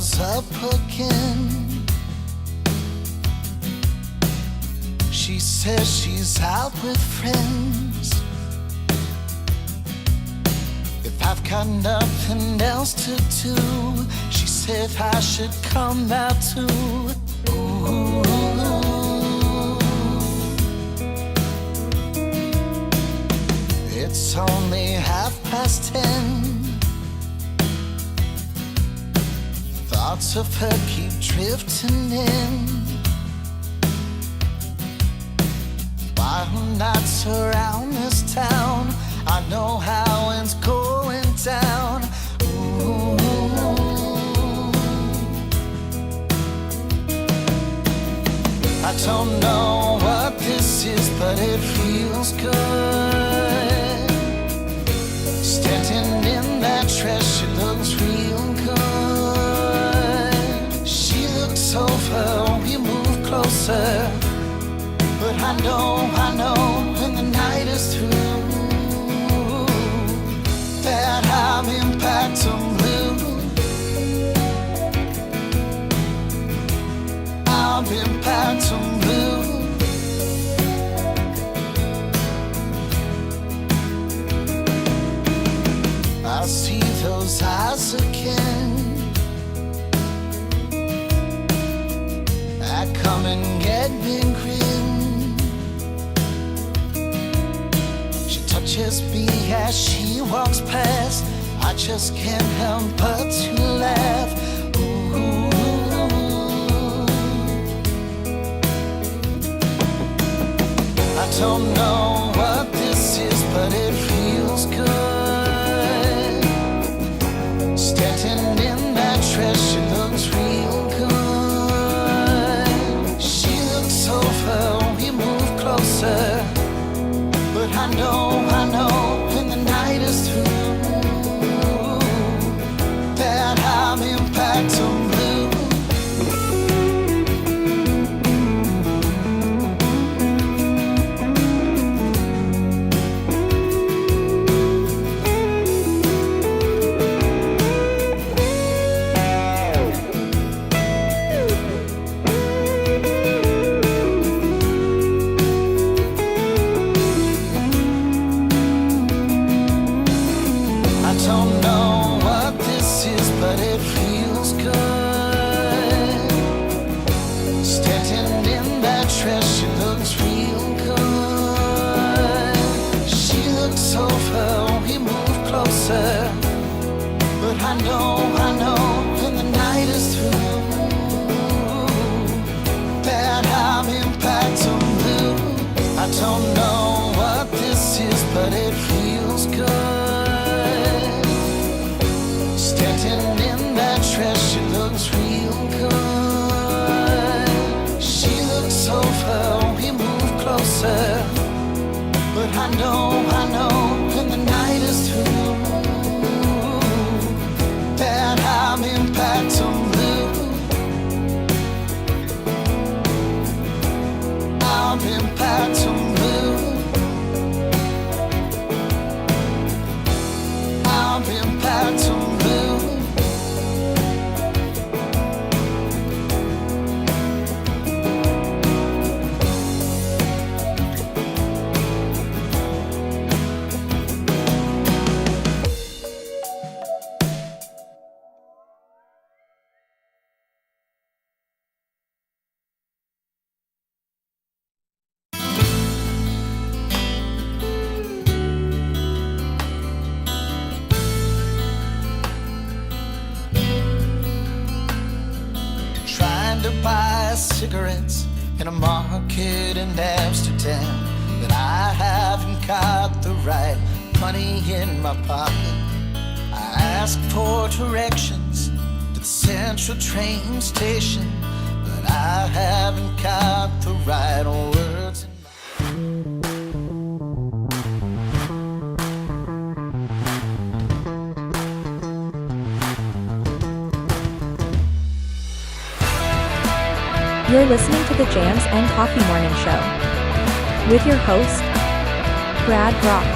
shows up again. She says she's out with friends. If I've got nothing else to do, she said I should come out too. Ooh. It's only 10:30. Thoughts of her keep drifting in. While nights around this town, I know how it's going down. Ooh. I don't know what this is, but it feels good. Standing in that dress, she looks real good. She looks over, we move closer. But I know when the night is through that I'm in Baton Blue. I'm in Baton Blue. I see those eyes again. I come and get me grin. She touches me as she walks past. I just can't help but to laugh. Ooh. I don't know what this is, but it feels good. Standing in that dress, she looks real good. She looks over, we move closer. But I know when the night is through that I'm in Baton Blue. But I know when the night is through that I'm in Baton Blue. I don't know what this is, but it feels good. Standing in that dress, she looks real good. She looks over, we move closer. But I know when the night is through that I'm in Baton Blue. I'm in Baton Blue. I'm in Baton Blue. Buy cigarettes in a market in Amsterdam, but I haven't got the right money in my pocket. I ask for directions to the central train station, but I haven't got the right words. You're listening to the Jams and Coffee Morning Show with your host, Brad Brock.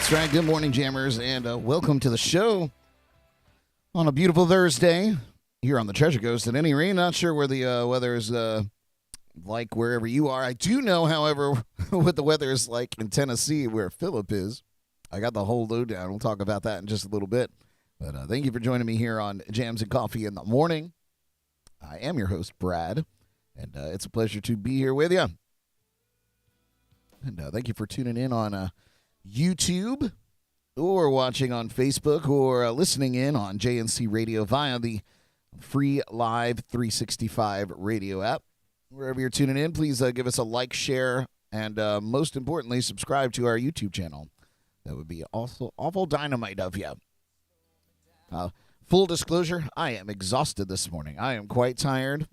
That's right. Good morning, Jammers, and welcome to the show on a beautiful Thursday here on the Treasure Coast. At any rate, not sure where the weather is like wherever you are. I do know, however, what the weather is like in Tennessee, where Philip is. I got the whole lowdown. We'll talk about that in just a little bit. But thank you for joining me here on Jams and Coffee in the Morning. I am your host, Brad, and it's a pleasure to be here with you. And thank you for tuning in on YouTube, or watching on Facebook, or listening in on JNC Radio via the free LIVE365 Radio App. Wherever you're tuning in, please give us a like, share, and most importantly, subscribe to our YouTube channel. That would be also awful dynamite of you. Full disclosure, I am exhausted this morning. I am quite tired.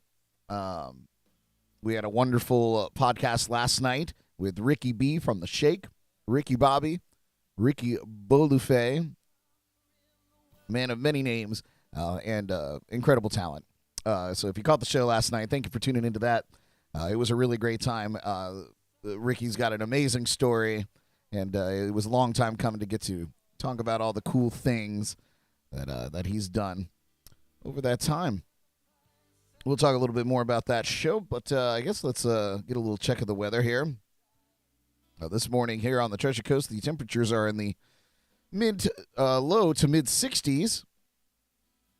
We had a wonderful podcast last night with Ricky B from The Shake, Ricky Bobby, Ricky Bolufe, man of many names, and incredible talent. So if you caught the show last night, thank you for tuning into that. It was a really great time. Ricky's got an amazing story, and it was a long time coming to get to talk about all the cool things that he's done over that time. We'll talk a little bit more about that show, but I guess let's get a little check of the weather here. This morning here on the Treasure Coast, the temperatures are in the low to mid 60s,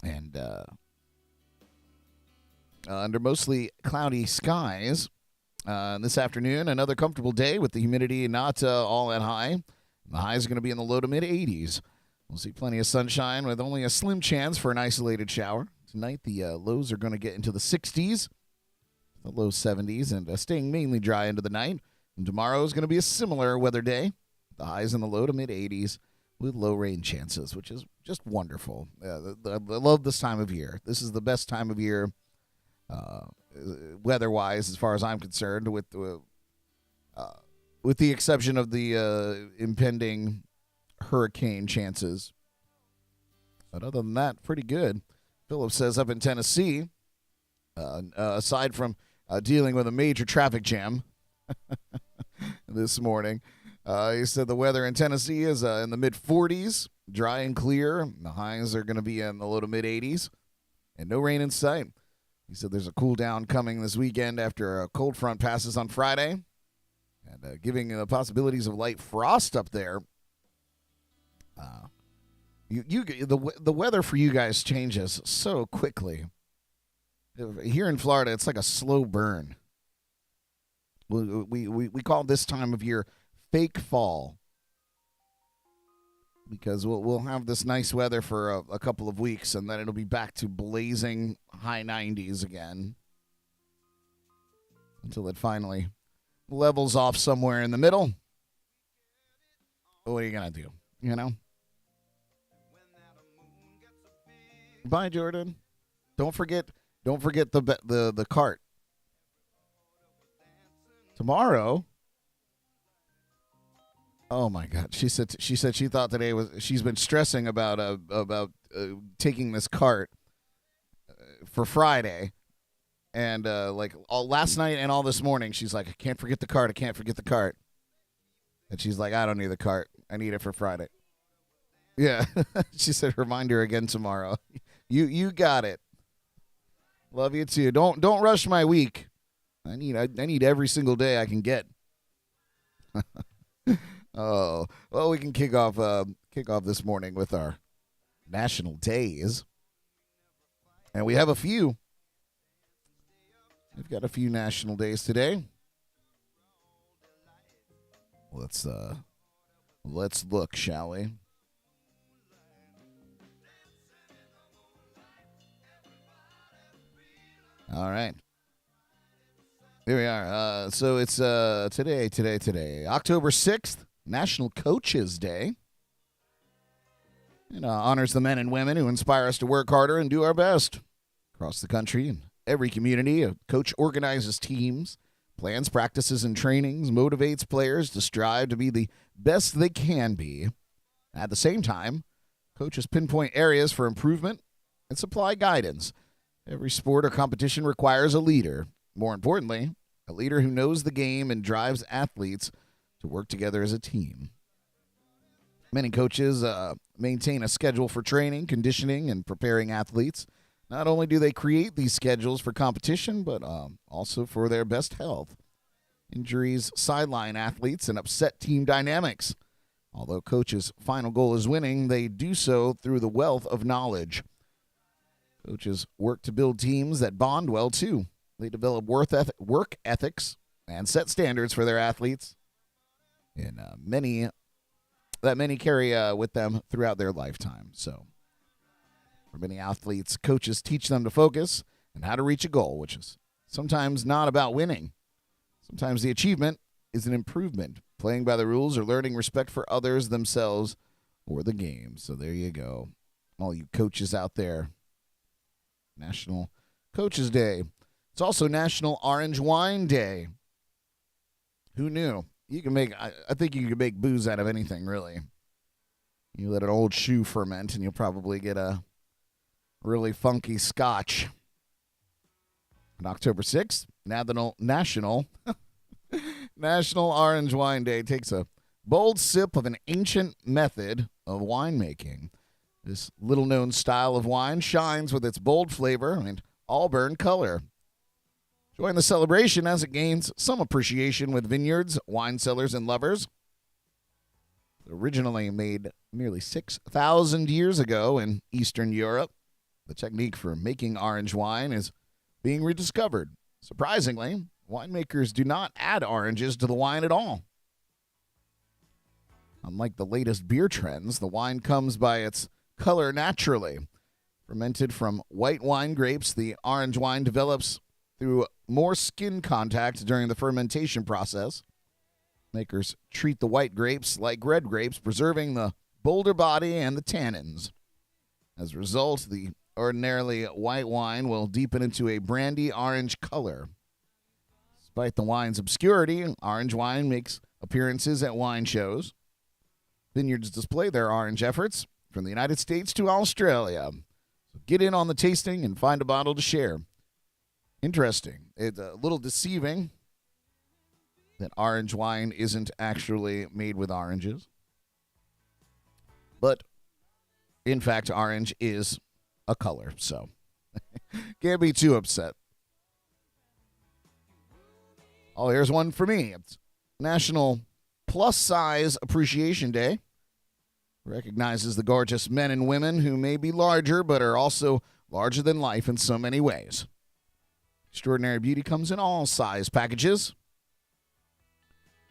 and under mostly cloudy skies. This afternoon, another comfortable day with the humidity not all that high. The highs are going to be in the low to mid 80s. We'll see plenty of sunshine with only a slim chance for an isolated shower. Tonight, the lows are going to get into the 60s, the low 70s, and staying mainly dry into the night. And tomorrow is going to be a similar weather day. The highs in the low to mid 80s with low rain chances, which is just wonderful. I love this time of year. This is the best time of year weather-wise, as far as I'm concerned, with the exception of the impending hurricane chances. But other than that, pretty good. Philip says up in Tennessee, aside from dealing with a major traffic jam this morning, he said the weather in Tennessee is in the mid-40s, dry and clear. The highs are going to be in the low to mid-80s, and no rain in sight. He said there's a cool down coming this weekend after a cold front passes on Friday, and giving the possibilities of light frost up there. The weather for you guys changes so quickly. Here in Florida, it's like a slow burn. We call this time of year fake fall, because we'll have this nice weather for a couple of weeks, and then it'll be back to blazing high 90s again until it finally levels off somewhere in the middle. What are you gonna do? You know. Bye, Jordan. Don't forget the cart. Tomorrow. Oh my God! She said she thought today she's been stressing about taking this cart for Friday, and like all last night and all this morning, she's like, I can't forget the cart. I can't forget the cart. And she's like, I don't need the cart. I need it for Friday. Yeah, she said, remind her again tomorrow. You got it. Love you too. Don't rush my week. I need every single day I can get. Oh, well, we can kick off this morning with our national days, and we have a few. We've got a few national days today. Let's look, shall we? All right. Here we are. So it's today, October 6th, National Coaches Day. And honors the men and women who inspire us to work harder and do our best. Across the country and every community, a coach organizes teams, plans practices and trainings, motivates players to strive to be the best they can be. At the same time, coaches pinpoint areas for improvement and supply guidance. Every sport or competition requires a leader. More importantly, a leader who knows the game and drives athletes to work together as a team. Many coaches maintain a schedule for training, conditioning, and preparing athletes. Not only do they create these schedules for competition, but also for their best health. Injuries sideline athletes and upset team dynamics. Although coaches' final goal is winning, they do so through the wealth of knowledge. Coaches work to build teams that bond well, too. They develop work ethics and set standards for their athletes, and many carry with them throughout their lifetime. So, for many athletes, coaches teach them to focus and how to reach a goal, which is sometimes not about winning. Sometimes the achievement is an improvement, playing by the rules or learning respect for others, themselves, or the game. So there you go. All you coaches out there. National Coaches Day. It's also National Orange Wine Day. Who knew? You can make, I think you can make booze out of anything, really. You let an old shoe ferment, and you'll probably get a really funky scotch. On October 6th, National Orange Wine Day takes a bold sip of an ancient method of winemaking. This little-known style of wine shines with its bold flavor and auburn color. Join the celebration as it gains some appreciation with vineyards, wine cellars, and lovers. Originally made nearly 6,000 years ago in Eastern Europe, the technique for making orange wine is being rediscovered. Surprisingly, winemakers do not add oranges to the wine at all. Unlike the latest beer trends, the wine comes by its color naturally. Fermented from white wine grapes, the orange wine develops through more skin contact during the fermentation process. Makers treat the white grapes like red grapes, preserving the bolder body and the tannins. As a result, the ordinarily white wine will deepen into a brandy orange color. Despite the wine's obscurity, orange wine makes appearances at wine shows. Vineyards display their orange efforts from the United States to Australia. So get in on the tasting and find a bottle to share. Interesting. It's a little deceiving that orange wine isn't actually made with oranges. But, in fact, orange is a color, so can't be too upset. Oh, here's one for me. It's National Plus Size Appreciation Day. Recognizes the gorgeous men and women who may be larger but are also larger than life in so many ways. Extraordinary beauty comes in all size packages.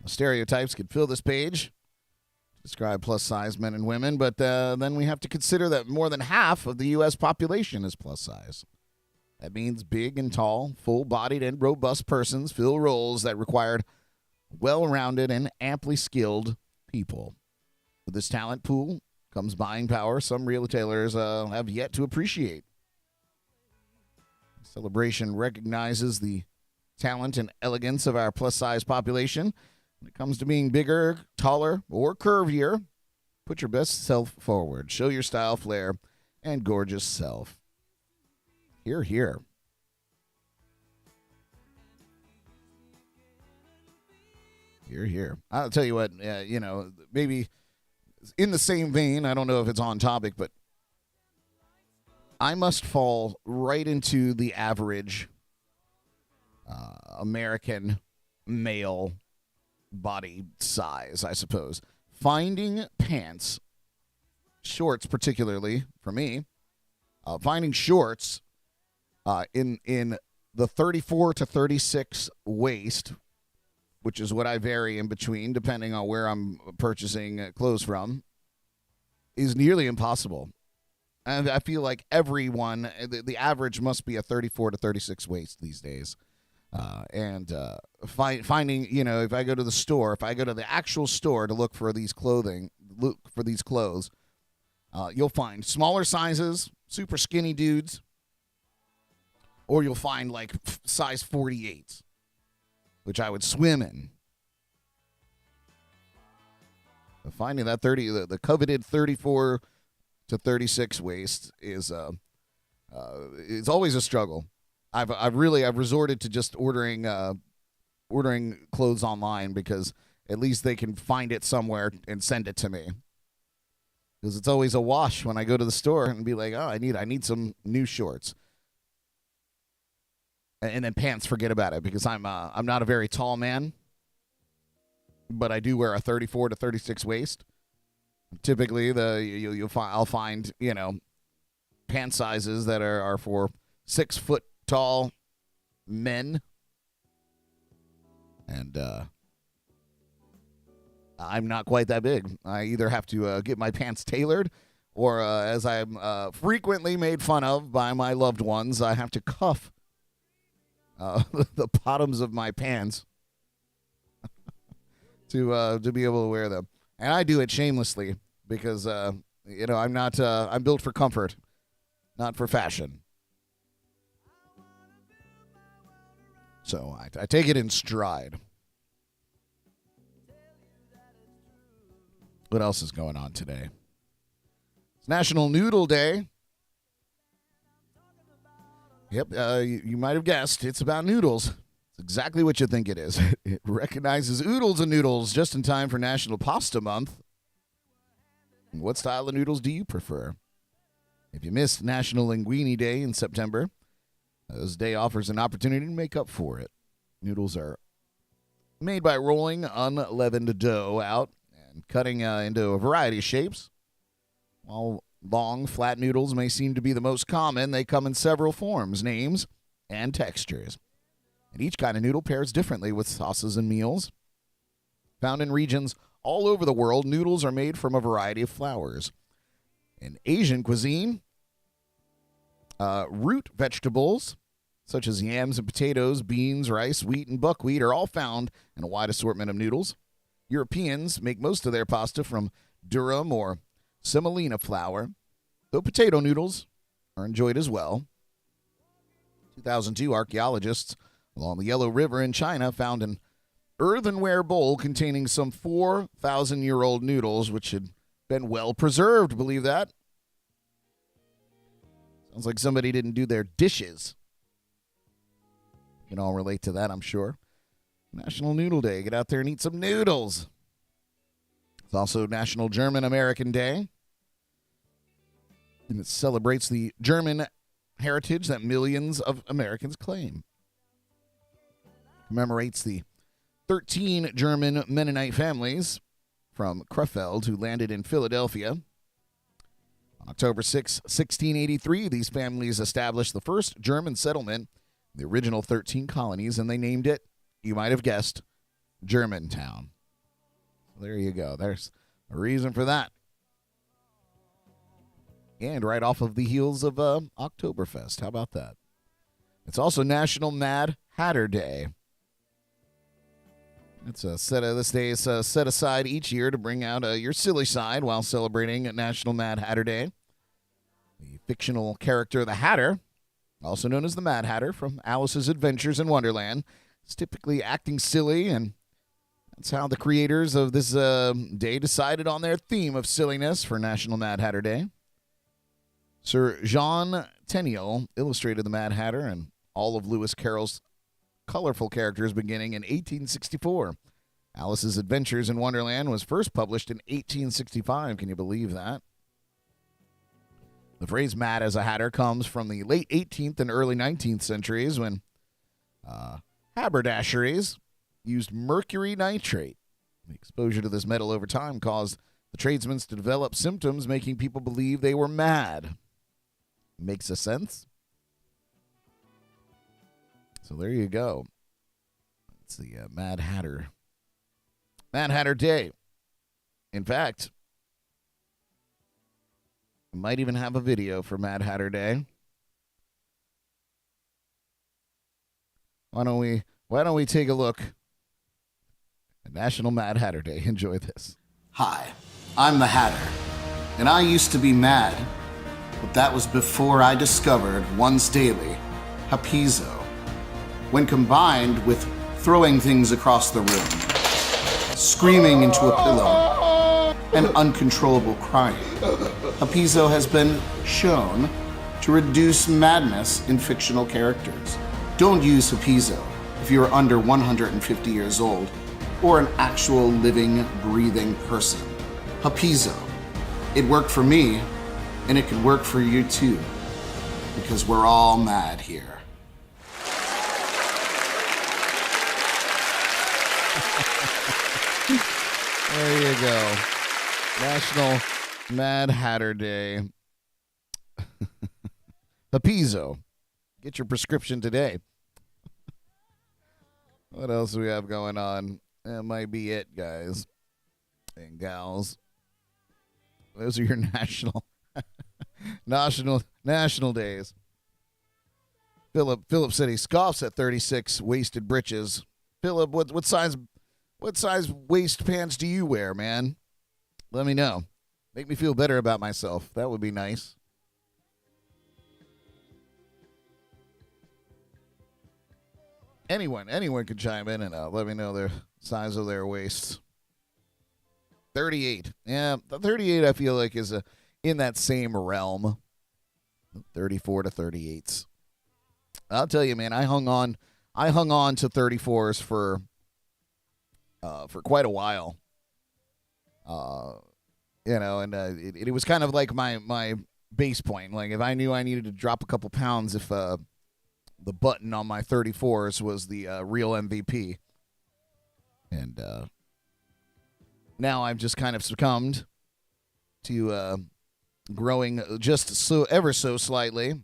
Stereotypes could fill this page to describe plus-size men and women, but then we have to consider that more than half of the U.S. population is plus-size. That means big and tall, full-bodied and robust persons fill roles that required well-rounded and amply skilled people. With this talent pool comes buying power some retailers have yet to appreciate. The celebration recognizes the talent and elegance of our plus-size population. When it comes to being bigger, taller, or curvier, put your best self forward. Show your style, flair, and gorgeous self. Hear, hear. Hear, hear. I'll tell you what, maybe in the same vein, I don't know if it's on topic, but I must fall right into the average American male body size, I suppose. Finding pants, shorts particularly, for me, finding shorts in the 34 to 36 waist, which is what I vary in between depending on where I'm purchasing clothes from, is nearly impossible. And I feel like everyone, the average must be a 34 to 36 waist these days. Finding, if I go to the store, if I go to the actual store to look for these clothes, you'll find smaller sizes, super skinny dudes, or you'll find like size 48s, which I would swim in. But finding that the coveted 34 to 36 waist is it's always a struggle. I've resorted to just ordering clothes online because at least they can find it somewhere and send it to me. because it's always a wash when I go to the store and be like, oh, I need some new shorts. And then pants, forget about it, because I'm not a very tall man, but I do wear a 34 to 36 waist. Typically, I'll find, pant sizes that are for 6 foot tall men, and I'm not quite that big. I either have to get my pants tailored, or as I'm frequently made fun of by my loved ones, I have to cuff the bottoms of my pants to be able to wear them. And I do it shamelessly because, I'm not, I'm built for comfort, not for fashion. So I take it in stride. What else is going on today? It's National Noodle Day. Yep, you might have guessed. It's about noodles. It's exactly what you think it is. It recognizes oodles and noodles just in time for National Pasta Month. What style of noodles do you prefer? If you missed National Linguine Day in September, this day offers an opportunity to make up for it. Noodles are made by rolling unleavened dough out and cutting into a variety of shapes. While long, flat noodles may seem to be the most common, they come in several forms, names, and textures. And each kind of noodle pairs differently with sauces and meals. Found in regions all over the world, noodles are made from a variety of flours. In Asian cuisine, root vegetables, such as yams and potatoes, beans, rice, wheat, and buckwheat, are all found in a wide assortment of noodles. Europeans make most of their pasta from durum or semolina flour, though potato noodles are enjoyed as well. 2002, archaeologists along the Yellow River in China found an earthenware bowl containing some 4,000-year-old noodles, which had been well preserved. Believe that? Sounds like somebody didn't do their dishes. You can all relate to that, I'm sure. National Noodle Day. Get out there and eat some noodles. It's also National German American Day. And it celebrates the German heritage that millions of Americans claim. Commemorates the 13 German Mennonite families from Krefeld who landed in Philadelphia. On October 6, 1683, these families established the first German settlement, the original 13 colonies, and they named it, you might have guessed, Germantown. There you go. There's a reason for that. And right off of the heels of Oktoberfest. How about that? It's also National Mad Hatter Day. This day is set aside each year to bring out your silly side while celebrating National Mad Hatter Day. The fictional character, the Hatter, also known as the Mad Hatter from Alice's Adventures in Wonderland, is typically acting silly, and that's how the creators of this day decided on their theme of silliness for National Mad Hatter Day. Sir John Tenniel illustrated the Mad Hatter and all of Lewis Carroll's colorful characters beginning in 1864. Alice's Adventures in Wonderland was first published in 1865. Can you believe that? The phrase mad as a hatter comes from the late 18th and early 19th centuries when haberdasheries used mercury nitrate. The exposure to this metal over time caused the tradesmen to develop symptoms making people believe they were mad. Makes a sense? So there you go. It's the Mad Hatter. Mad Hatter Day. In fact, I might even have a video for Mad Hatter Day. Why don't we take a look at National Mad Hatter Day? Enjoy this. Hi, I'm the Hatter, and I used to be mad, but that was before I discovered once daily Hapizo. When combined with throwing things across the room, screaming into a pillow, and uncontrollable crying, Hapizo has been shown to reduce madness in fictional characters. Don't use Hapizo if you are under 150 years old or an actual living, breathing person. Hapizo It worked for me, and it could work for you too, because we're all mad here. There you go. National Mad Hatter Day. Hapizo. Get your prescription today. What else do we have going on? That might be it, guys and gals. Those are your national days. Philip said he scoffs at 36 waisted britches. Philip, what size waist pants do you wear, man? Let me know. Make me feel better about myself. That would be nice. Anyone could chime in and let me know their size of their waists. 38. Yeah, the 38 I feel like is in that same realm. 34 to 38s. I'll tell you, man, I hung on to 34s for quite a while. And it was kind of like my base point. Like if I knew I needed to drop a couple pounds, if the button on my 34s was the real MVP. And now I've just kind of succumbed to growing just ever so slightly.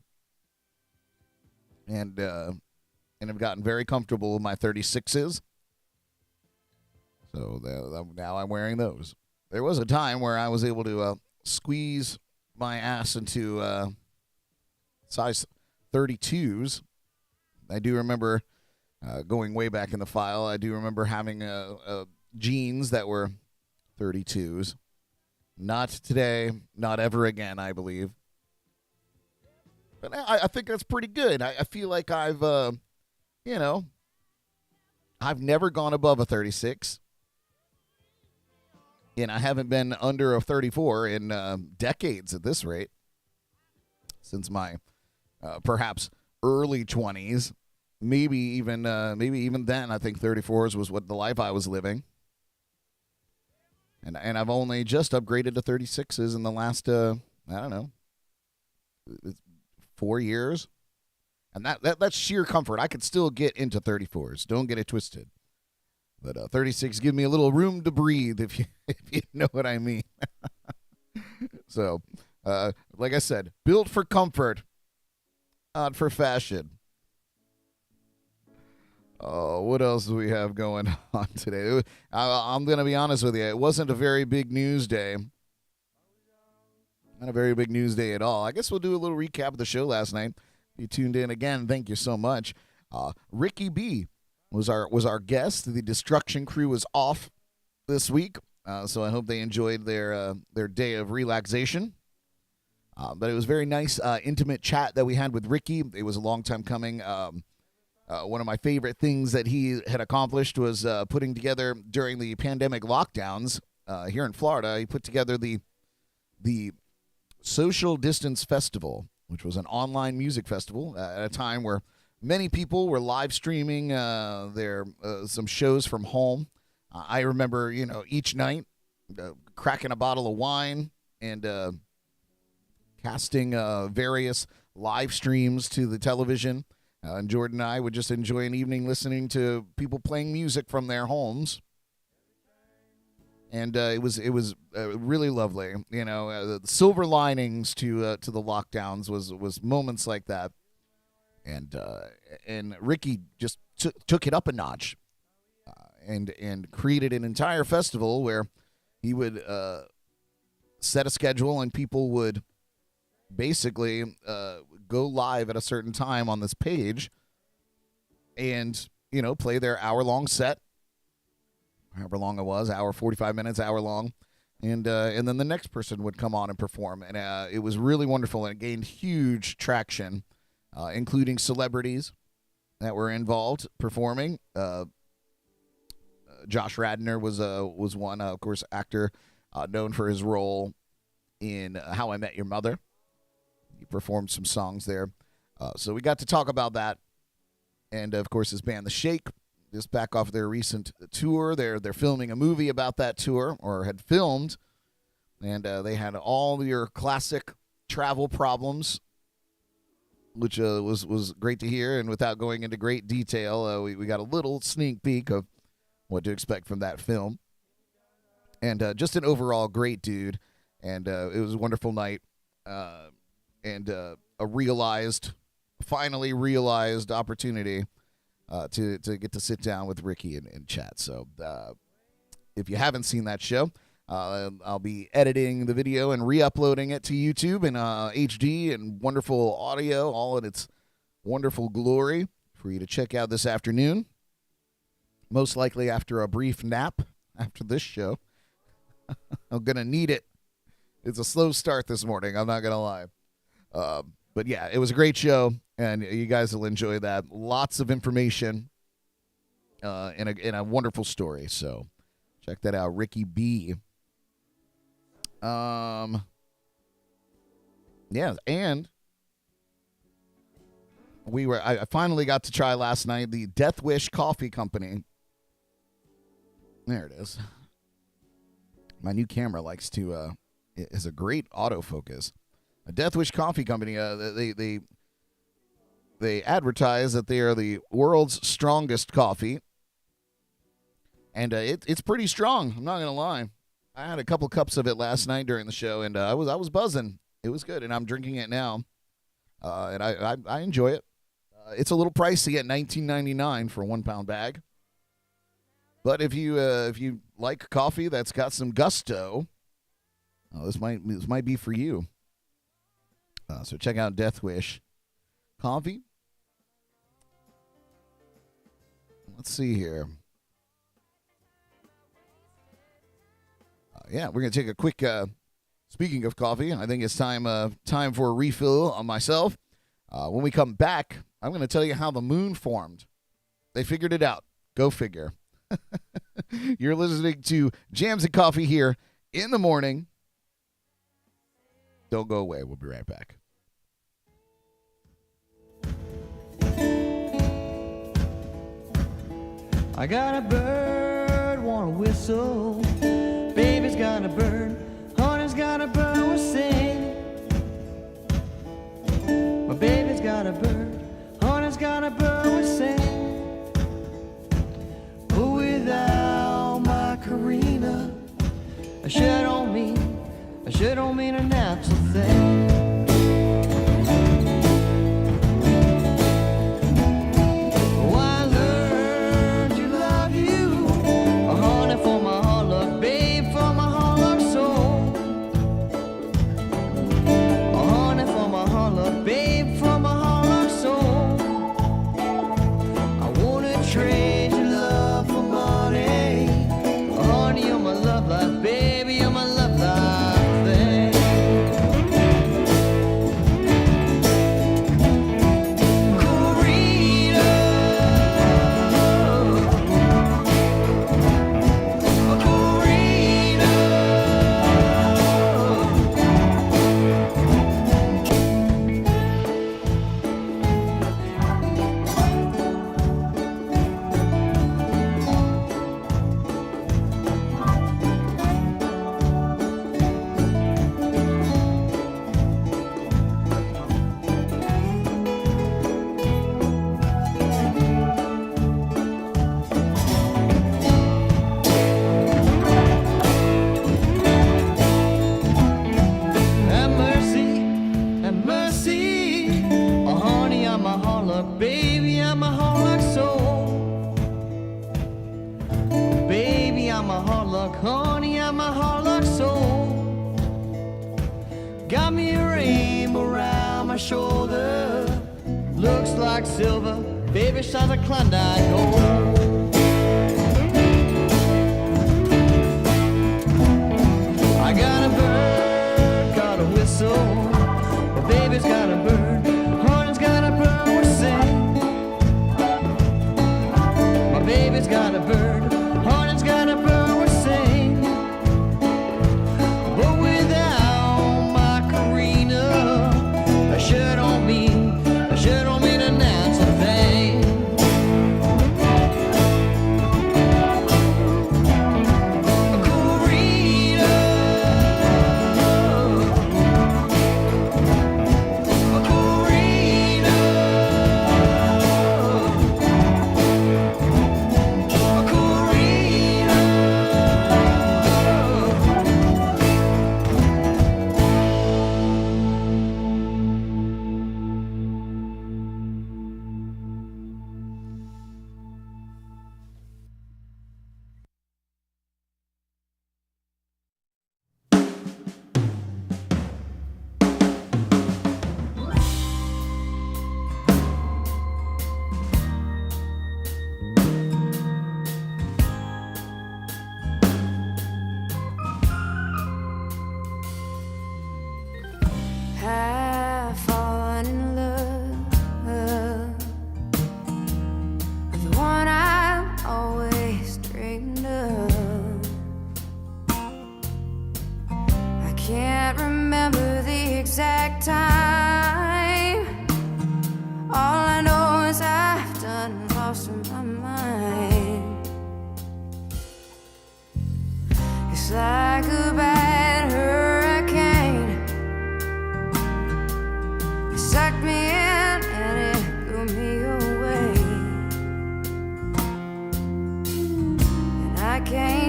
And have gotten very comfortable with my 36s. So now I'm wearing those. There was a time where I was able to squeeze my ass into size 32s. I do remember going way back in the file. I do remember having jeans that were 32s. Not today, not ever again, I believe. But I think that's pretty good. I feel like I've never gone above a 36. And I haven't been under a 34 in decades at this rate. Since my perhaps early 20s. Maybe even then, I think 34s was what the life I was living. And I've only just upgraded to 36s in the last, 4 years. And that's sheer comfort. I could still get into 34s. Don't get it twisted. But 36 give me a little room to breathe, if you know what I mean. So, like I said, built for comfort, not for fashion. Oh, what else do we have going on today? I'm going to be honest with you. It wasn't a very big news day. Not a very big news day at all. I guess we'll do a little recap of the show last night. If you tuned in again, thank you so much. Ricky B was our guest. The Destruction Crew was off this week, so I hope they enjoyed their day of relaxation. But it was very nice, intimate chat that we had with Ricky. It was a long time coming. One of my favorite things that he had accomplished was putting together during the pandemic lockdowns here in Florida. He put together the Social Distance Festival, which was an online music festival at a time where many people were live streaming their some shows from home. I remember, each night cracking a bottle of wine and casting various live streams to the television. And Jordan and I would just enjoy an evening listening to people playing music from their homes. And it was really lovely. The silver linings to the lockdowns was moments like that. And Ricky just took it up a notch, and created an entire festival where he would set a schedule and people would basically go live at a certain time on this page, and play their hour-long set, however long it was, hour 45 minutes, hour long, and then the next person would come on and perform, and it was really wonderful, and it gained huge traction. Including celebrities that were involved performing. Josh Radnor was one, of course, actor known for his role in How I Met Your Mother. He performed some songs there. So we got to talk about that. And, of course, his band, The Shake, just back off their recent tour. They're filming a movie about that tour, or had filmed. and they had all your classic travel problems, which was great to hear. And without going into great detail, we got a little sneak peek of what to expect from that film. And just an overall great dude. And it was a wonderful night. And a finally realized opportunity to get to sit down with Ricky and chat. So if you haven't seen that show, I'll be editing the video and re-uploading it to YouTube in HD and wonderful audio, all in its wonderful glory for you to check out this afternoon. Most likely after a brief nap after this show. I'm going to need it. It's a slow start this morning, I'm not going to lie. But yeah, it was a great show, and you guys will enjoy that. Lots of information and a wonderful story, so check that out, Ricky B. Yeah, and I finally got to try last night the Death Wish Coffee Company. There it is. My new camera likes to, it has a great autofocus. A Death Wish Coffee Company, they advertise that they are the world's strongest coffee. And it's pretty strong, I'm not going to lie. I had a couple cups of it last night during the show, and I was buzzing. It was good, and I'm drinking it now. And I enjoy it. It's a little pricey at $19.99 for a 1-pound bag. But if you like coffee that's got some gusto, this might be for you. So check out Death Wish Coffee. Let's see here. Yeah, we're going to take a quick, speaking of coffee, I think it's time for a refill on myself. When we come back, I'm going to tell you how the moon formed. They figured it out. Go figure. You're listening to Jams and Coffee here in the morning. Don't go away. We'll be right back. I got a bird, wanna whistle. Baby's got a bird, honey's got a bird, we'll sing. My baby's got a bird, honey's got a bird, we'll sing. But without my Karina, I sure don't mean a natural thing.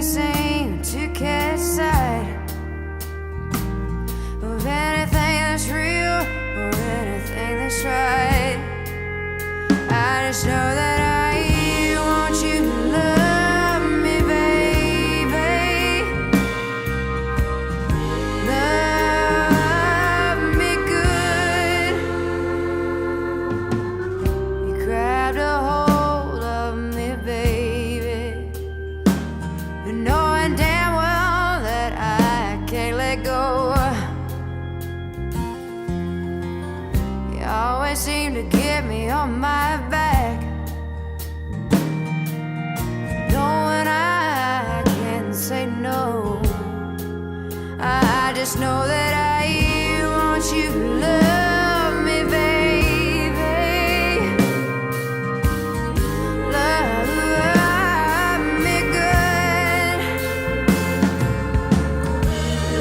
seem to catch sight of anything that's real or anything that's right. I just know that I want you to love me, baby. Love me good. You grabbed a hold of me, baby, and knowing damn well that I can't let go. You always seem to get me on my back, knowing I can't say no. I just know that I want you to love me, baby. Love me good.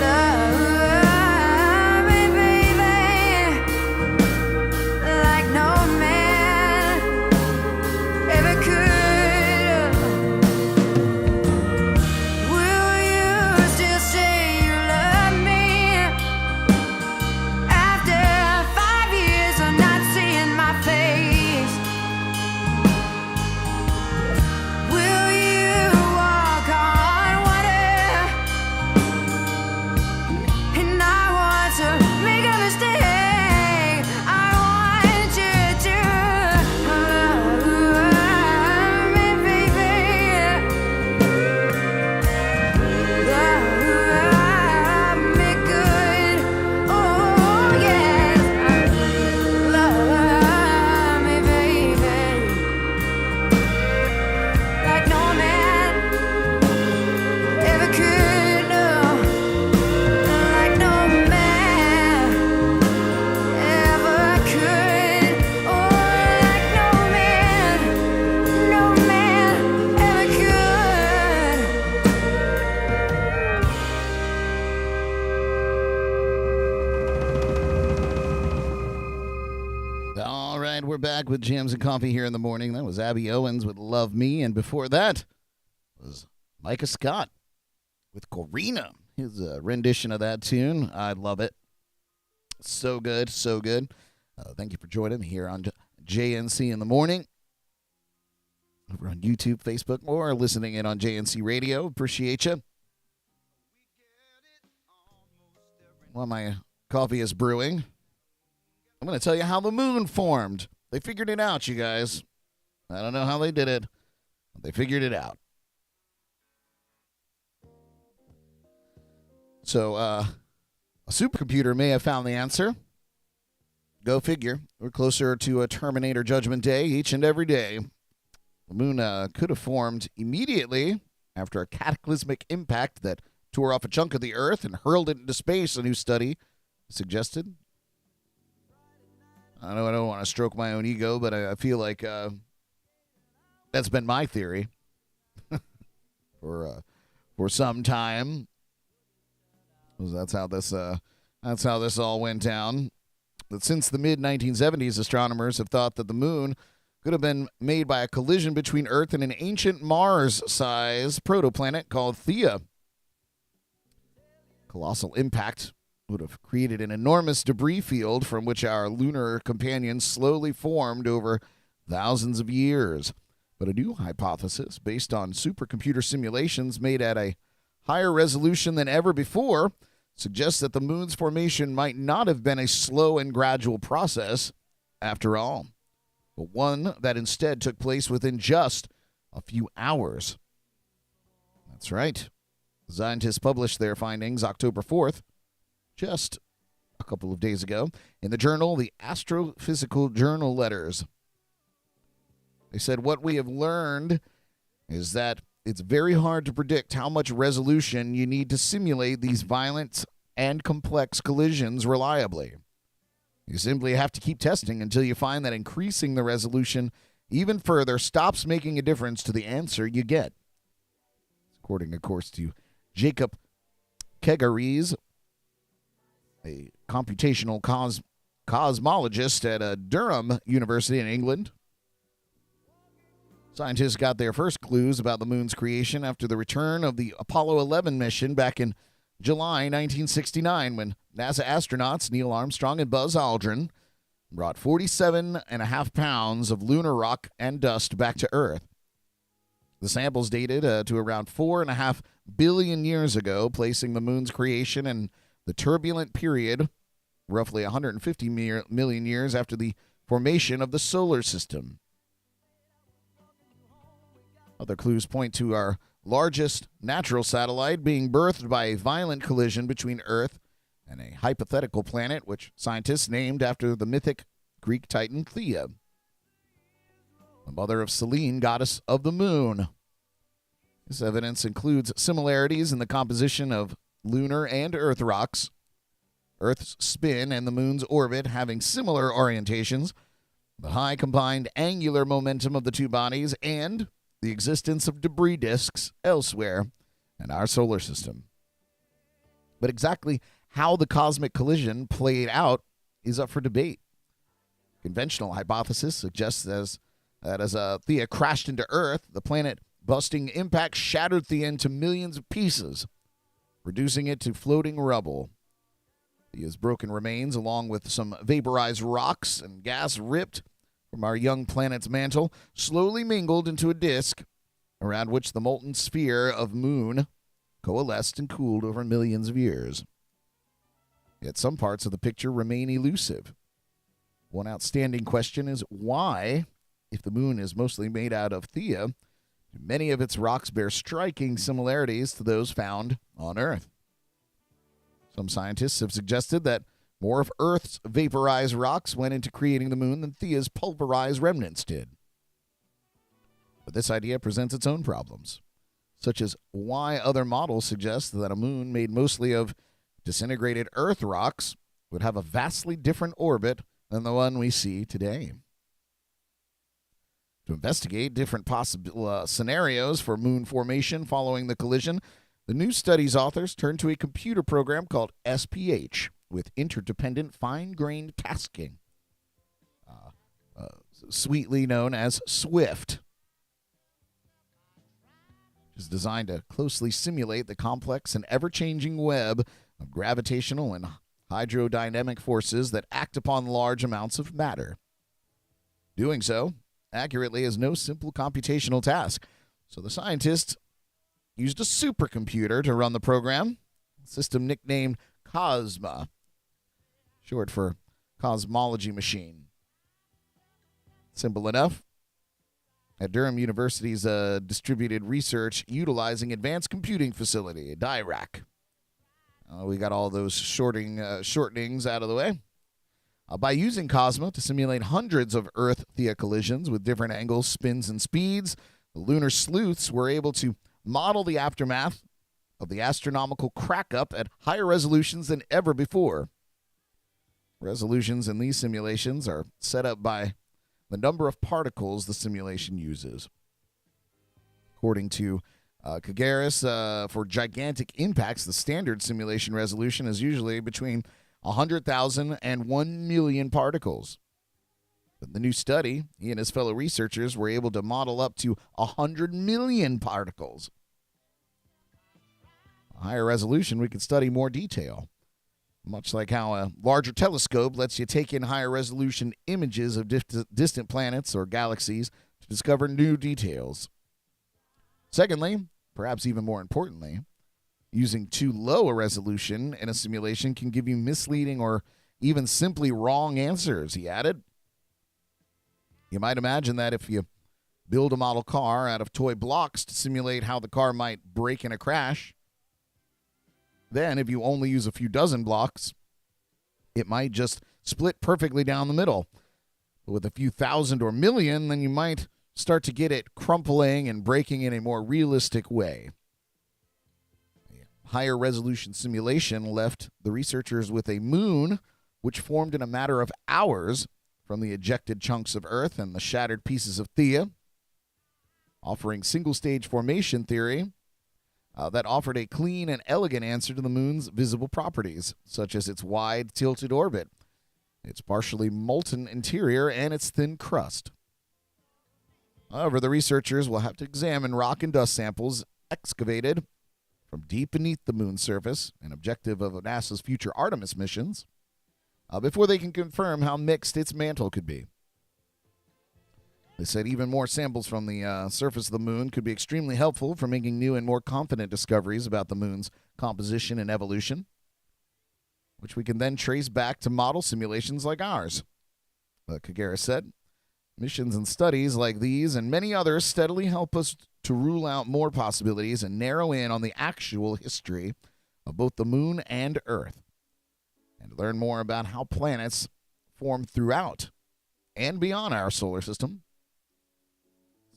Love me, baby, like no man ever could. Will you still say you love me after 5 years of not seeing my face? Will you walk on water? And I want to make a mistake. I want you to love me, baby. Love me good. Oh, yes. Love me, baby, like no man ever could. No, like no man ever could. Oh, like no man ever could. All right, we're back with Jams and Coffee here in the morning. That was Abby Owens with Love Me, and before that was Micah Scott with Corina, his rendition of that tune. I love it. So good, so good. Thank you for joining me here on JNC in the morning, over on YouTube, Facebook, or listening in on JNC Radio. Appreciate you. While my coffee is brewing, I'm going to tell you how the moon formed. They figured it out, you guys. I don't know how they did it, but they figured it out. So, a supercomputer may have found the answer. Go figure. We're closer to a Terminator Judgment Day each and every day. The moon could have formed immediately after a cataclysmic impact that tore off a chunk of the Earth and hurled it into space, a new study suggested. I know I don't want to stroke my own ego, but I feel like that's been my theory for some time. That's how this all went down. But since the mid-1970s, astronomers have thought that the moon could have been made by a collision between Earth and an ancient Mars-sized protoplanet called Theia. Colossal impact would have created an enormous debris field from which our lunar companions slowly formed over thousands of years. But a new hypothesis, based on supercomputer simulations made at a higher resolution than ever before, suggests that the moon's formation might not have been a slow and gradual process after all, but one that instead took place within just a few hours. That's right. Scientists published their findings October 4th, just a couple of days ago, in the journal, the Astrophysical Journal Letters. They said, what we have learned is that it's very hard to predict how much resolution you need to simulate these violent and complex collisions reliably. You simply have to keep testing until you find that increasing the resolution even further stops making a difference to the answer you get. According, of course, to Jacob Kegaries, a computational cosmologist at Durham University in England. Scientists got their first clues about the moon's creation after the return of the Apollo 11 mission back in July 1969, when NASA astronauts Neil Armstrong and Buzz Aldrin brought 47.5 pounds of lunar rock and dust back to Earth. The samples dated to around 4.5 billion years ago, placing the moon's creation in the turbulent period, roughly 150 million years after the formation of the solar system. Other clues point to our largest natural satellite being birthed by a violent collision between Earth and a hypothetical planet, which scientists named after the mythic Greek titan Theia, the mother of Selene, goddess of the moon. This evidence includes similarities in the composition of lunar and Earth rocks, Earth's spin and the moon's orbit having similar orientations, the high combined angular momentum of the two bodies, and the existence of debris disks elsewhere in our solar system. But exactly how the cosmic collision played out is up for debate. Conventional hypothesis suggests that as Theia crashed into Earth, the planet-busting impact shattered Theia into millions of pieces, reducing it to floating rubble. Theia's broken remains, along with some vaporized rocks and gas ripped from our young planet's mantle, slowly mingled into a disk around which the molten sphere of moon coalesced and cooled over millions of years. Yet some parts of the picture remain elusive. One outstanding question is why, if the moon is mostly made out of Theia, do many of its rocks bear striking similarities to those found on Earth? Some scientists have suggested that more of Earth's vaporized rocks went into creating the moon than Theia's pulverized remnants did. But this idea presents its own problems, such as why other models suggest that a moon made mostly of disintegrated Earth rocks would have a vastly different orbit than the one we see today. To investigate different possible scenarios for moon formation following the collision, the new study's authors turned to a computer program called SPH with interdependent fine-grained tasking, sweetly known as SWIFT, which is designed to closely simulate the complex and ever-changing web of gravitational and hydrodynamic forces that act upon large amounts of matter. Doing so accurately is no simple computational task, so the scientists used a supercomputer to run the program, a system nicknamed COSMA, short for Cosmology Machine. Simple enough. At Durham University's Distributed Research Utilizing Advanced Computing Facility, DIRAC. We got all those shortenings out of the way. By using COSMA to simulate hundreds of Earth-Theia collisions with different angles, spins, and speeds, the lunar sleuths were able to model the aftermath of the astronomical crack-up at higher resolutions than ever before. Resolutions in these simulations are set up by the number of particles the simulation uses. According to Kagaris, for gigantic impacts, the standard simulation resolution is usually between 100,000 and 1 million particles. But in the new study, he and his fellow researchers were able to model up to 100 million particles. A higher resolution, we can study more detail, much like how a larger telescope lets you take in higher resolution images of distant planets or galaxies to discover new details. Secondly, perhaps even more importantly, using too low a resolution in a simulation can give you misleading or even simply wrong answers, he added. You might imagine that if you build a model car out of toy blocks to simulate how the car might break in a crash, then if you only use a few dozen blocks, it might just split perfectly down the middle. But with a few thousand or million, then you might start to get it crumpling and breaking in a more realistic way. A higher resolution simulation left the researchers with a moon which formed in a matter of hours from the ejected chunks of Earth and the shattered pieces of Theia, offering single-stage formation theory that offered a clean and elegant answer to the moon's visible properties, such as its wide, tilted orbit, its partially molten interior, and its thin crust. However, the researchers will have to examine rock and dust samples excavated from deep beneath the moon's surface, an objective of NASA's future Artemis missions, before they can confirm how mixed its mantle could be. They said even more samples from the surface of the moon could be extremely helpful for making new and more confident discoveries about the moon's composition and evolution, which we can then trace back to model simulations like ours. Kagera said, missions and studies like these and many others steadily help us to rule out more possibilities and narrow in on the actual history of both the moon and Earth, and learn more about how planets form throughout and beyond our solar system.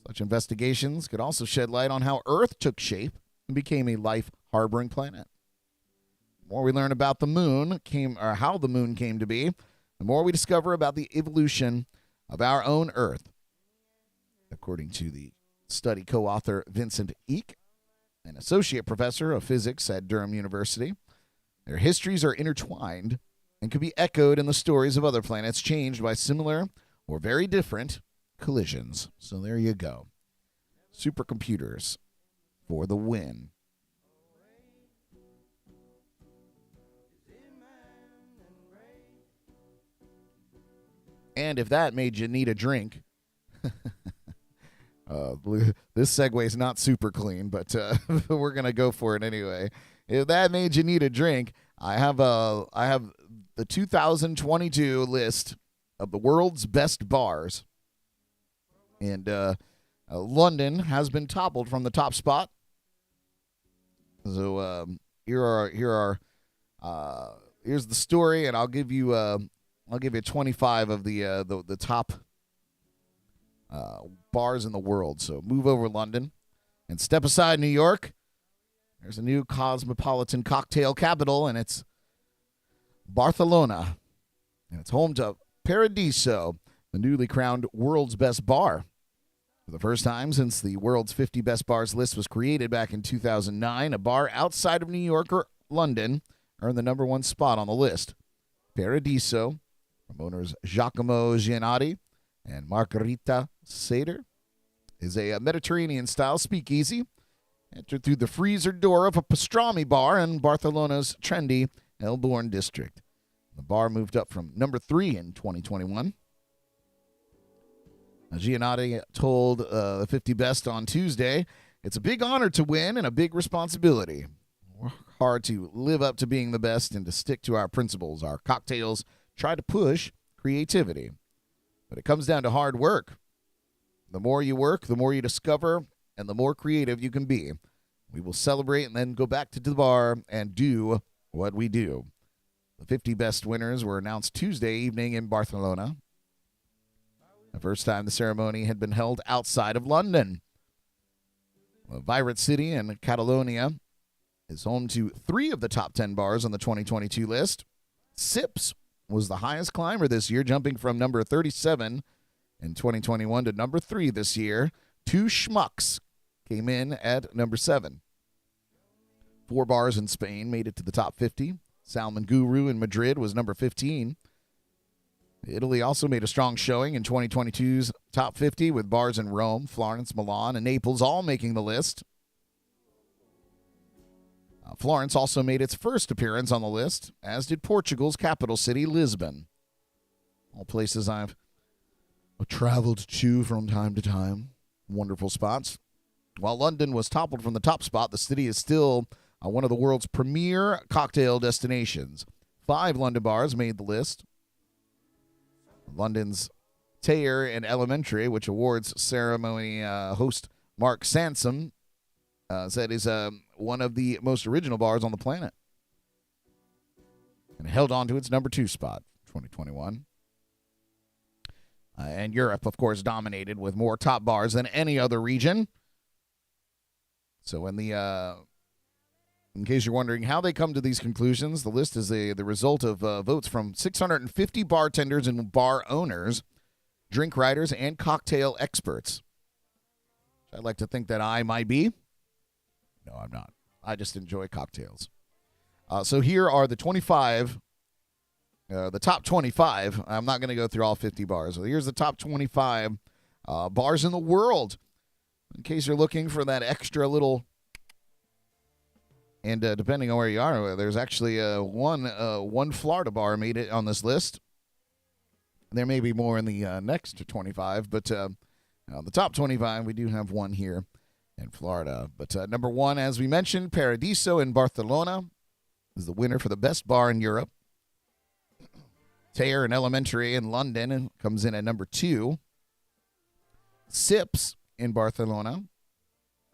Such investigations could also shed light on how Earth took shape and became a life-harboring planet. The more we learn about the moon, how the moon came to be, the more we discover about the evolution of our own Earth. According to the study co-author Vincent Eek, an associate professor of physics at Durham University, their histories are intertwined and could be echoed in the stories of other planets changed by similar or very different collisions. So there you go. Supercomputers for the win. And if that made you need a drink, this segue is not super clean, but we're going to go for it anyway. If that made you need a drink, I have the 2022 list of the world's best bars. And London has been toppled from the top spot. So here's the story, and I'll give you 25 of the top bars in the world. So move over, London, and step aside, New York. There's a new cosmopolitan cocktail capital, and it's Barcelona, and it's home to Paradiso, the newly crowned world's best bar. For the first time since the world's 50 best bars list was created back in 2009, a bar outside of New York or London earned the number one spot on the list. Paradiso, from owners Giacomo Giannotti and Margherita Seder, is a Mediterranean-style speakeasy. Entered through the freezer door of a pastrami bar in Barcelona's trendy El Born district. The bar moved up from number 3 in 2021. Giannotti told the 50 Best on Tuesday, "It's a big honor to win and a big responsibility. We're hard to live up to being the best and to stick to our principles. Our cocktails try to push creativity. But it comes down to hard work. The more you work, the more you discover, and the more creative you can be. We will celebrate and then go back to the bar and do what we do." The 50 Best winners were announced Tuesday evening in Barcelona. The first time the ceremony had been held outside of London. A vibrant city in Catalonia is home to 3 of the top 10 bars on the 2022 list. Sips was the highest climber this year, jumping from number 37 in 2021 to number 3 this year. 2 Schmucks came in at number 7. 4 bars in Spain made it to the top 50. Salmon Guru in Madrid was number 15. Italy also made a strong showing in 2022's top 50, with bars in Rome, Florence, Milan, and Naples all making the list. Florence also made its first appearance on the list, as did Portugal's capital city, Lisbon. All places I've traveled to from time to time. Wonderful spots. While London was toppled from the top spot, the city is still one of the world's premier cocktail destinations. 5 London bars made the list. London's Thayer and Elementary, which awards ceremony host Mark Sansom, said is one of the most original bars on the planet. And held on to its number 2 spot, 2021. And Europe, of course, dominated with more top bars than any other region. So in case you're wondering how they come to these conclusions, the list is the result of votes from 650 bartenders and bar owners, drink writers, and cocktail experts. I'd like to think that I might be. No, I'm not. I just enjoy cocktails. So here are the 25, the top 25. I'm not going to go through all 50 bars. So here's the top 25 bars in the world. In case you're looking for that extra little, and depending on where you are, there's actually one Florida bar made it on this list. There may be more in the next 25, but the top 25, we do have one here in Florida. But number one, as we mentioned, Paradiso in Barcelona is the winner for the best bar in Europe. Thayer and Elementary in London comes in at number 2. Sips in Barcelona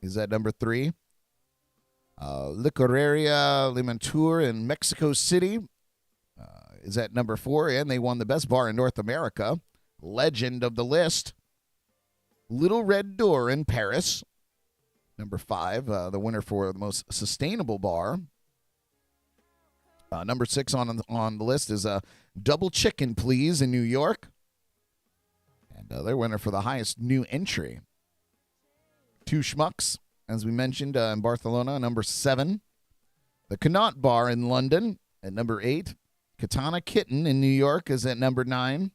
is at number 3. Licoreria Limantur in Mexico City is at number 4, and they won the best bar in North America. Legend of the list, Little Red Door in Paris, number 5, the winner for the most sustainable bar. Number 6 on the list is Double Chicken Please in New York, and their winner for the highest new entry. Two Schmucks, as we mentioned, in Barcelona, number 7. The Connaught Bar in London at number 8. Katana Kitten in New York is at number 9.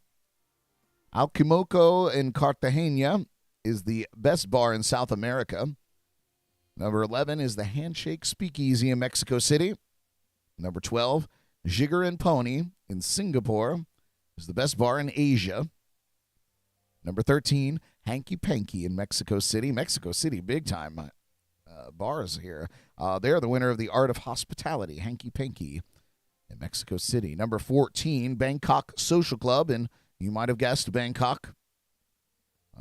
Alquimoco in Cartagena is the best bar in South America. Number 11 is the Handshake Speakeasy in Mexico City. Number 12, Jigger and Pony in Singapore is the best bar in Asia. Number 13, Hanky Panky in Mexico City. Mexico City, big time bars here. They're the winner of the Art of Hospitality, Hanky Panky in Mexico City. Number 14, Bangkok Social Club, and you might have guessed Bangkok.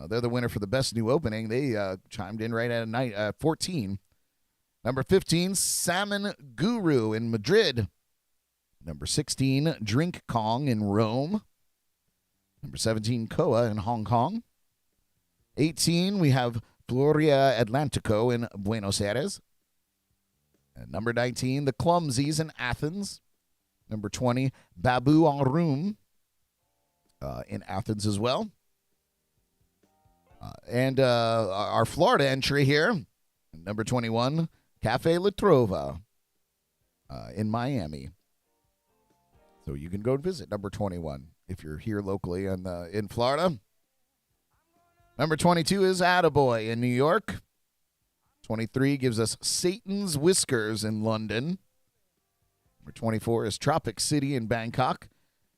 They're the winner for the best new opening. They chimed in right at 14. Number 15, Salmon Guru in Madrid. Number 16, Drink Kong in Rome. Number 17, Koa in Hong Kong. 18, we have Floria Atlantico in Buenos Aires. And number 19, the Clumsies in Athens. Number 20, Babu Arum in Athens as well. And our Florida entry here, number 21, Cafe La Trova in Miami. So you can go visit number 21 if you're here locally in Florida. Number 22 is Attaboy in New York. 23 gives us Satan's Whiskers in London. Number 24 is Tropic City in Bangkok.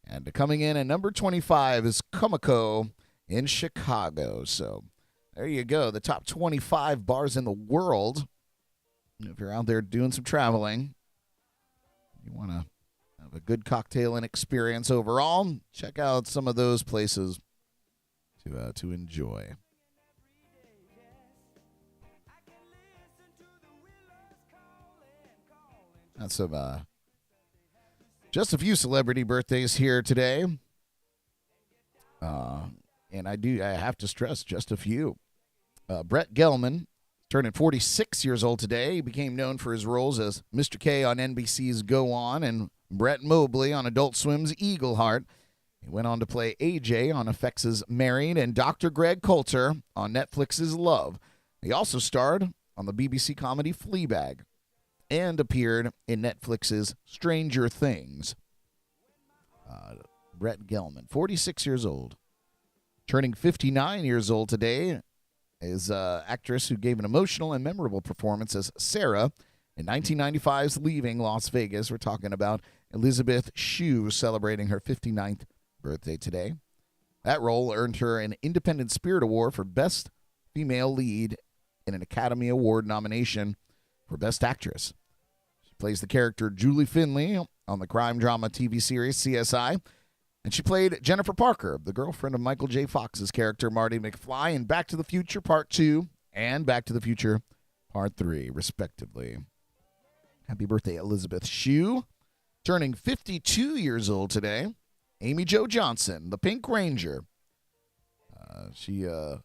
And coming in at number 25 is Kumiko in Chicago. So there you go, the top 25 bars in the world. If you're out there doing some traveling, you want to have a good cocktail experience overall, check out some of those places to enjoy. That's some just a few celebrity birthdays here today. And I have to stress just a few. Brett Gelman turning 46 years old today. He became known for his roles as Mr. K on NBC's Go On and Brett Mobley on Adult Swim's Eagleheart. He went on to play AJ on FX's Married and Dr. Greg Coulter on Netflix's Love. He also starred on the BBC comedy Fleabag and appeared in Netflix's Stranger Things. Brett Gelman, 46 years old. Turning 59 years old today is an actress who gave an emotional and memorable performance as Sarah in 1995's Leaving Las Vegas. We're talking about Elizabeth Shue celebrating her 59th birthday today. That role earned her an Independent Spirit Award for Best Female Lead in an Academy Award nomination for Best Actress. She plays the character Julie Finley on the crime drama TV series CSI. And she played Jennifer Parker, the girlfriend of Michael J. Fox's character Marty McFly in Back to the Future Part 2 and Back to the Future Part 3, respectively. Happy birthday, Elizabeth Shue. Turning 52 years old today, Amy Jo Johnson, the Pink Ranger. She, of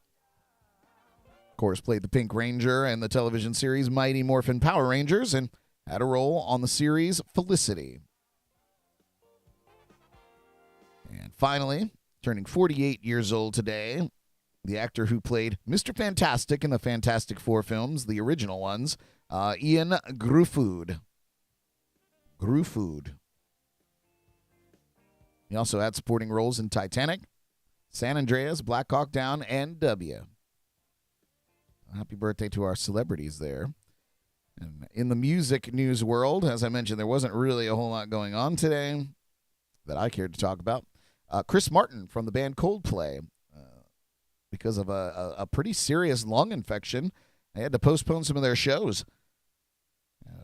course, played the Pink Ranger in the television series Mighty Morphin Power Rangers and had a role on the series Felicity. And finally, turning 48 years old today, the actor who played Mr. Fantastic in the Fantastic Four films, the original ones, Ian Gruffudd. He also had supporting roles in Titanic, San Andreas, Black Hawk Down, and W. Happy birthday to our celebrities there. And in the music news world, as I mentioned, there wasn't really a whole lot going on today that I cared to talk about. Chris Martin from the band Coldplay, because of a pretty serious lung infection, they had to postpone some of their shows.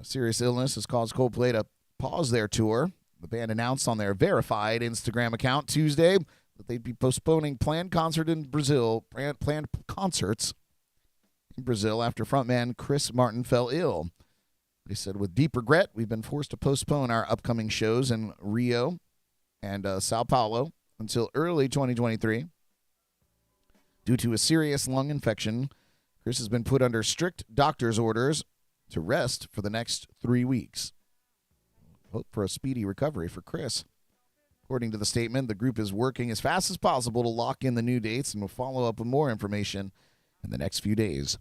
Serious illness has caused Coldplay to pause their tour. The band announced on their verified Instagram account Tuesday that they'd be postponing planned concerts in Brazil after frontman Chris Martin fell ill. They said, with deep regret, we've been forced to postpone our upcoming shows in Rio and Sao Paulo until early 2023. Due to a serious lung infection, Chris has been put under strict doctor's orders to rest for the next 3 weeks. Hope for a speedy recovery for Chris. According to the statement, the group is working as fast as possible to lock in the new dates and will follow up with more information in the next few days.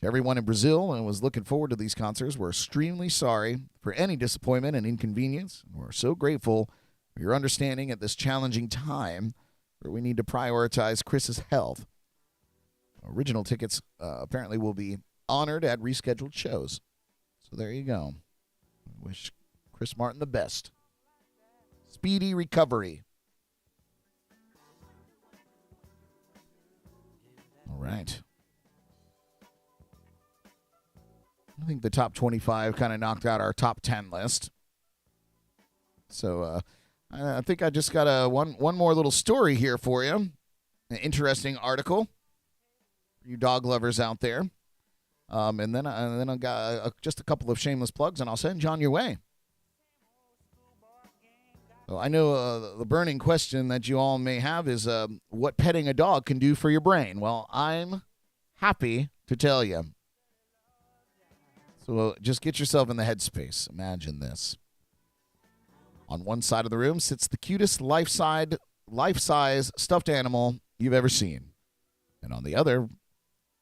To everyone in Brazil and was looking forward to these concerts, we're extremely sorry for any disappointment and inconvenience. We're so grateful for your understanding at this challenging time where we need to prioritize Chris's health. Original tickets apparently will be honored at rescheduled shows. So there you go. I wish Chris Martin the best. Speedy recovery. All right. I think the top 25 kind of knocked out our top 10 list. So I think I just got one more little story here for you. An interesting article for you dog lovers out there. And then I got just a couple of shameless plugs, and I'll send you on your way. So I know the burning question that you all may have is what petting a dog can do for your brain. Well, I'm happy to tell you. So just get yourself in the headspace. Imagine this. On one side of the room sits the cutest life-size stuffed animal you've ever seen. And on the other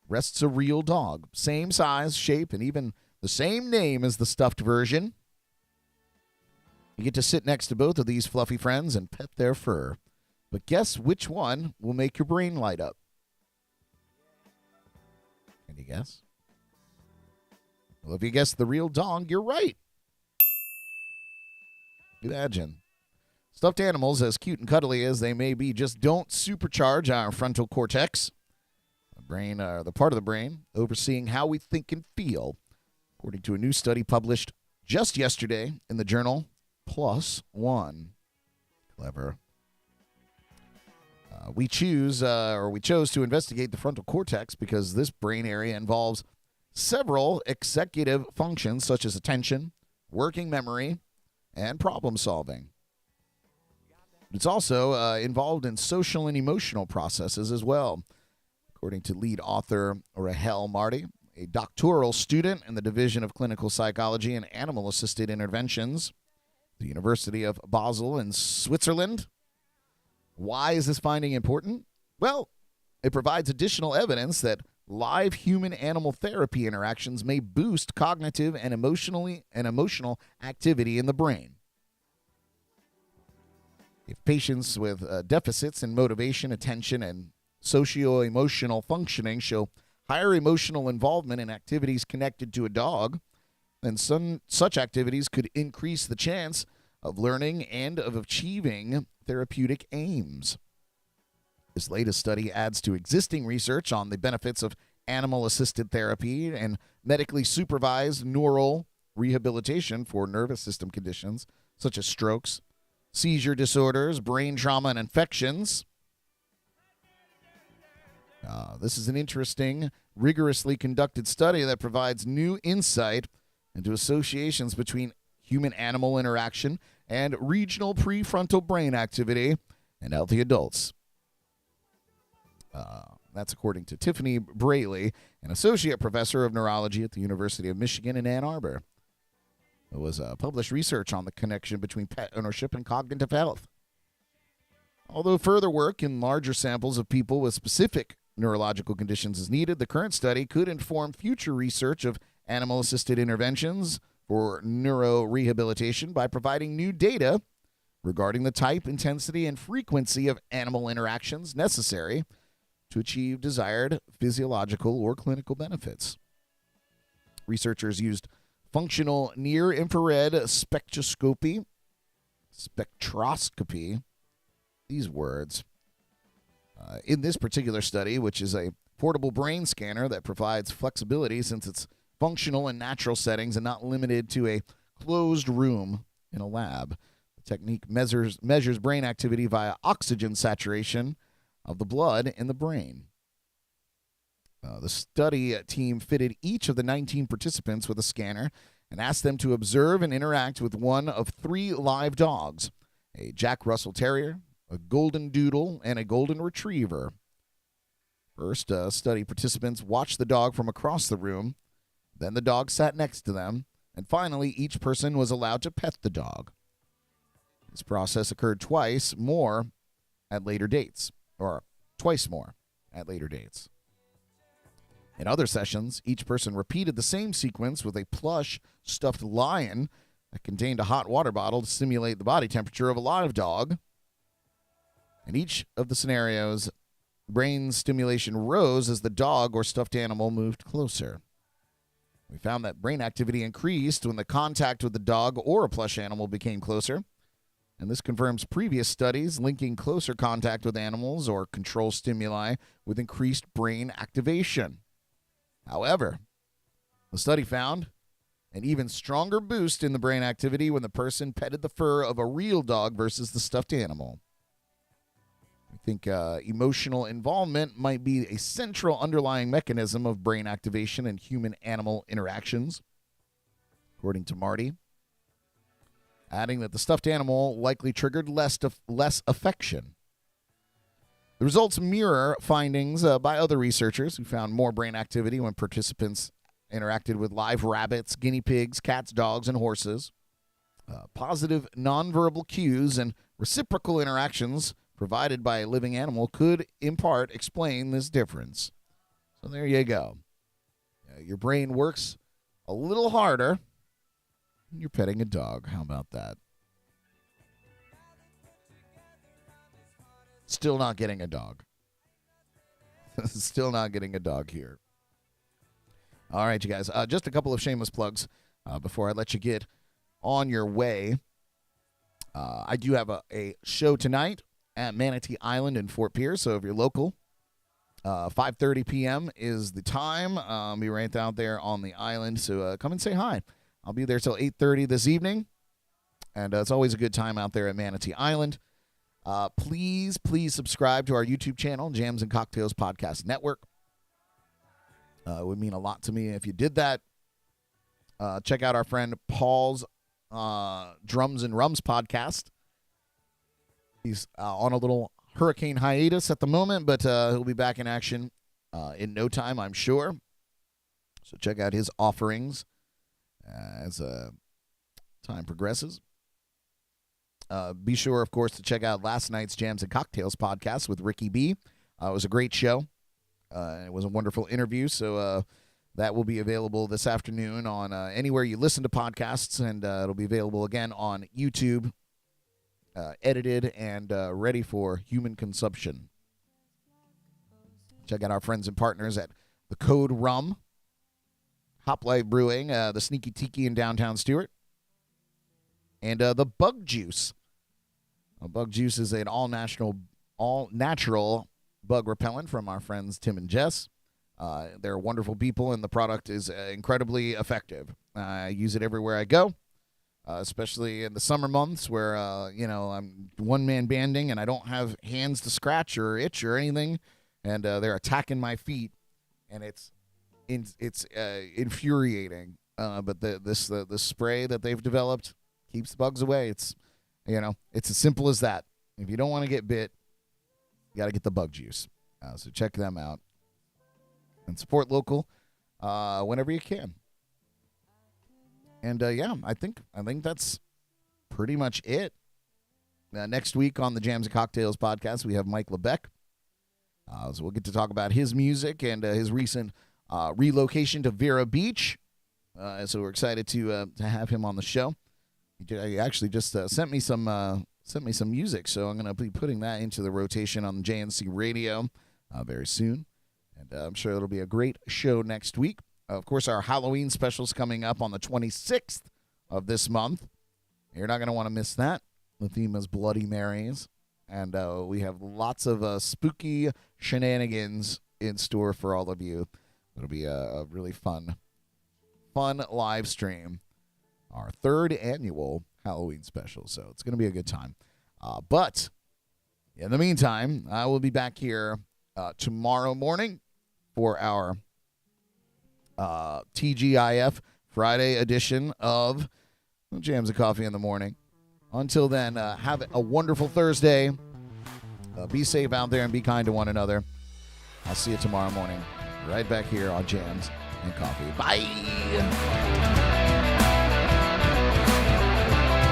rests a real dog. Same size, shape, and even the same name as the stuffed version. You get to sit next to both of these fluffy friends and pet their fur. But guess which one will make your brain light up? Can you guess? Well, if you guess the real dog, you're right. Imagine. Stuffed animals, as cute and cuddly as they may be, just don't supercharge our frontal cortex, the part of the brain overseeing how we think and feel, according to a new study published just yesterday in the journal PLOS ONE. Clever. We chose to investigate the frontal cortex because this brain area involves several executive functions such as attention, working memory, and problem solving. It's also involved in social and emotional processes as well. According to lead author Rahel Marty, a doctoral student in the Division of Clinical Psychology and Animal-Assisted Interventions, the University of Basel in Switzerland. Why is this finding important? Well, it provides additional evidence that live human-animal therapy interactions may boost cognitive and emotional activity in the brain. If patients with deficits in motivation, attention, and socio-emotional functioning show higher emotional involvement in activities connected to a dog, then such activities could increase the chance of learning and of achieving therapeutic aims. This latest study adds to existing research on the benefits of animal-assisted therapy and medically supervised neural rehabilitation for nervous system conditions such as strokes, seizure disorders, brain trauma, and infections. This is an interesting, rigorously conducted study that provides new insight into associations between human-animal interaction and regional prefrontal brain activity in healthy adults. That's according to Tiffany Braley, an associate professor of neurology at the University of Michigan in Ann Arbor. It was published research on the connection between pet ownership and cognitive health. Although further work in larger samples of people with specific neurological conditions is needed, the current study could inform future research of animal-assisted interventions for neurorehabilitation by providing new data regarding the type, intensity, and frequency of animal interactions necessary to achieve desired physiological or clinical benefits. Researchers used functional near-infrared spectroscopy, these words, in this particular study, which is a portable brain scanner that provides flexibility since it's functional in natural settings and not limited to a closed room in a lab. The technique measures brain activity via oxygen saturation of the blood in the brain. The study team fitted each of the 19 participants with a scanner and asked them to observe and interact with one of 3 live dogs, a Jack Russell Terrier, a Golden Doodle, and a Golden Retriever. First, study participants watched the dog from across the room, then the dog sat next to them, and finally each person was allowed to pet the dog. This process occurred twice more at later dates. In other sessions, each person repeated the same sequence with a plush stuffed lion that contained a hot water bottle to simulate the body temperature of a live dog. In each of the scenarios, brain stimulation rose as the dog or stuffed animal moved closer. We found that brain activity increased when the contact with the dog or a plush animal became closer. And this confirms previous studies linking closer contact with animals or control stimuli with increased brain activation. However, the study found an even stronger boost in the brain activity when the person petted the fur of a real dog versus the stuffed animal. I think emotional involvement might be a central underlying mechanism of brain activation in human-animal interactions, according to Marty, adding that the stuffed animal likely triggered less affection. The results mirror findings by other researchers who found more brain activity when participants interacted with live rabbits, guinea pigs, cats, dogs, and horses. Positive nonverbal cues and reciprocal interactions provided by a living animal could, in part, explain this difference. So there you go. Your brain works a little harder when you're petting a dog. How about that? Still not getting a dog. Still not getting a dog here. All right, you guys. Just a couple of shameless plugs before I let you get on your way. I do have a show tonight at Manatee Island in Fort Pierce. So if you're local, 5:30 p.m. is the time. I'll be right out there on the island. So come and say hi. I'll be there till 8:30 this evening. And it's always a good time out there at Manatee Island. Please subscribe to our YouTube channel, Jams and Cocktails Podcast Network. It would mean a lot to me if you did that. Check out our friend Paul's Drums and Rums podcast. He's on a little hurricane hiatus at the moment, but he'll be back in action in no time, I'm sure. So check out his offerings as time progresses. Be sure, of course, to check out last night's Jams and Cocktails podcast with Ricky B. It was a great show. It was a wonderful interview, so that will be available this afternoon on anywhere you listen to podcasts, and it'll be available again on YouTube, edited and ready for human consumption. Check out our friends and partners at The Code Rum, Hoplite Brewing, the Sneaky Tiki in downtown Stewart, and the Bug Juice. Bug Juice is an all-natural bug repellent from our friends Tim and Jess. They're wonderful people, and the product is incredibly effective. I use it everywhere I go, especially in the summer months where, I'm one-man banding and I don't have hands to scratch or itch or anything, and they're attacking my feet, and it's infuriating. But the spray that they've developed keeps the bugs away. It's as simple as that. If you don't want to get bit, you got to get the Bug Juice. So check them out and support local whenever you can. And I think that's pretty much it. Next week on the Jams and Cocktails podcast, we have Mike LeBeck. So we'll get to talk about his music and his recent relocation to Vero Beach. So we're excited to have him on the show. He actually just sent me some sent me some music, so I'm going to be putting that into the rotation on JNC Radio very soon. And I'm sure it'll be a great show next week. Of course, our Halloween special's coming up on the 26th of this month. You're not going to want to miss that. The theme is Bloody Marys. And we have lots of spooky shenanigans in store for all of you. It'll be a really fun live stream. Our 3rd annual Halloween special. So it's going to be a good time. But in the meantime, I will be back here tomorrow morning for our TGIF Friday edition of Jams and Coffee in the Morning. Until then, have a wonderful Thursday. Be safe out there and be kind to one another. I'll see you tomorrow morning right back here on Jams and Coffee. Bye!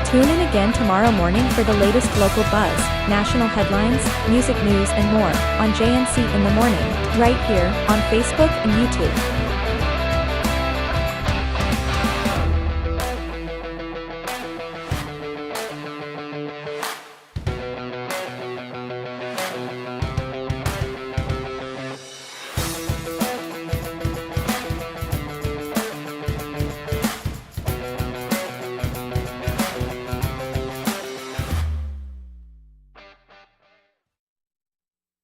Tune in again tomorrow morning for the latest local buzz, national headlines, music news, and more on JNC in the Morning, right here on Facebook and YouTube.